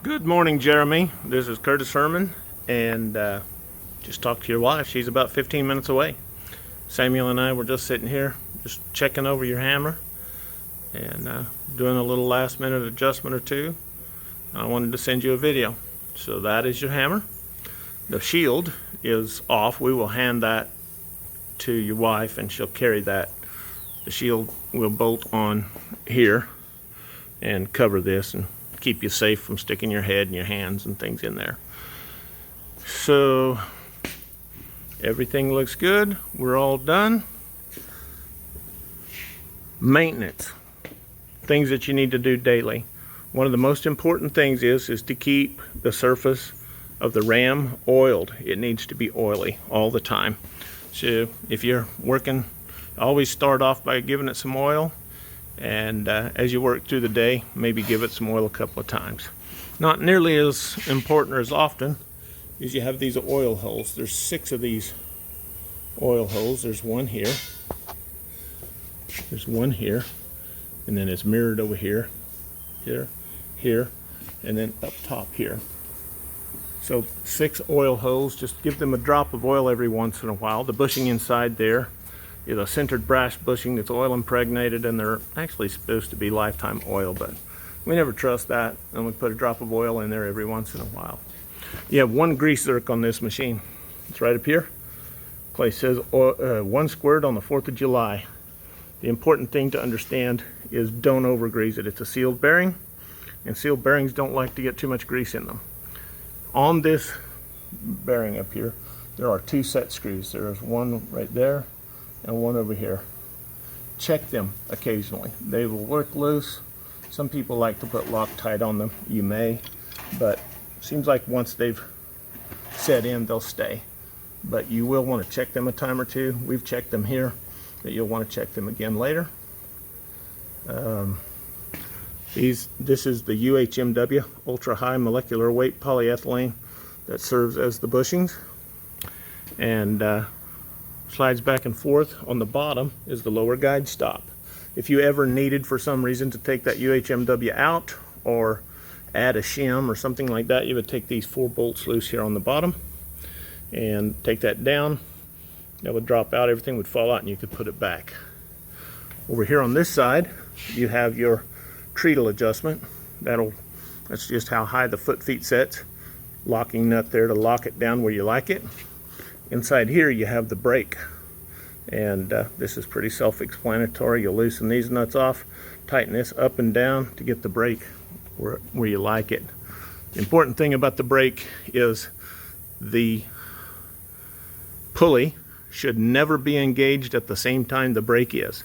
Good morning, Jeremy. This is Curtis Herman, and just talked to your wife. She's about 15 minutes away. Samuel and I were just sitting here, just checking over your hammer and doing a little last minute adjustment or two. I wanted to send you a video. So that is your hammer. The shield is off. We will hand that to your wife and she'll carry that. The shield will bolt on here and cover this and keep you safe from sticking your head and your hands and things in there. So everything looks good. We're all done. Maintenance, things that you need to do daily. One of the most important things is to keep the surface of the ram oiled. It needs to be oily all the time. So if you're working, always start off by giving it some oil, and as you work through the day, maybe give it some oil a couple of times. Not nearly as important or as often is you have these oil holes. There's 6 of these oil holes. There's one here, there's one here, and then it's mirrored over here, here, and then up top here. So 6 oil holes. Just give them a drop of oil every once in a while. The bushing inside there is a sintered brass bushing that's oil impregnated, and they're actually supposed to be lifetime oil, but we never trust that, and we put a drop of oil in there every once in a while. You have 1 grease zerk on this machine. It's right up here. Clay says 1 squirt on the 4th of July. The important thing to understand is don't over grease it. It's a sealed bearing, and sealed bearings don't like to get too much grease in them. On this bearing up here, there are 2 set screws. There's one right there and one over here. Check them occasionally. They will work loose. Some people like to put Loctite on them. You may, but it seems like once they've set in, they'll stay. But you will want to check them a time or two. We've checked them here, but you'll want to check them again later. This is the UHMW, ultra high molecular weight polyethylene, that serves as the bushings, and slides back and forth. On the bottom is the lower guide stop. If you ever needed for some reason to take that UHMW out or add a shim or something like that, you would take these 4 bolts loose here on the bottom and take that down. That would drop out, everything would fall out, and you could put it back. Over here on this side, you have your treadle adjustment. That's just how high the foot feet sets. Locking nut there to lock it down where you like it. Inside here you have the brake, and this is pretty self-explanatory. You'll loosen these nuts off, tighten this up and down to get the brake where you like it. The important thing about the brake is the pulley should never be engaged at the same time the brake is.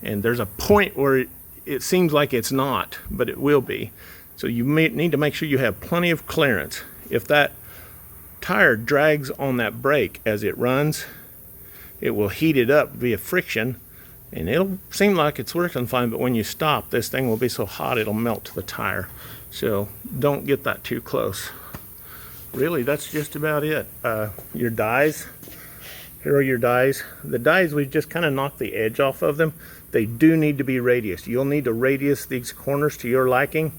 And there's a point where it seems like it's not, but it will be. So you need to make sure you have plenty of clearance. If that tire drags on that brake as it runs, it will heat it up via friction, and it'll seem like it's working fine, but when you stop, this thing will be so hot it'll melt to the tire. So don't get that too close. Really, that's just about it. Your dies, here are your dies. The dies, we just kind of knocked the edge off of them. They do need to be radiused. You'll need to radius these corners to your liking.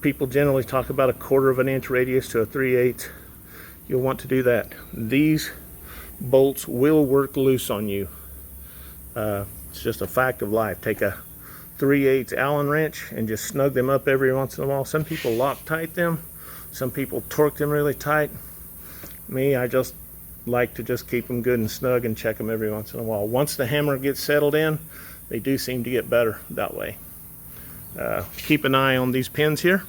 People generally talk about a 1/4 of an inch radius to a 3/8. You'll want to do that. These bolts will work loose on you. It's just a fact of life. Take a 3/8 Allen wrench and just snug them up every once in a while. Some people Loctite them. Some people torque them really tight. Me, I just like to just keep them good and snug and check them every once in a while. Once the hammer gets settled in, they do seem to get better that way. Keep an eye on these pins here.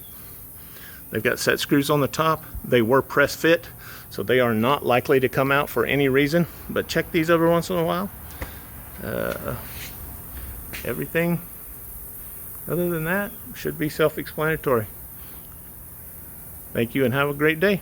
They've got set screws on the top. They were press fit, so they are not likely to come out for any reason, but check these every once in a while. Everything other than that should be self-explanatory. Thank you and have a great day.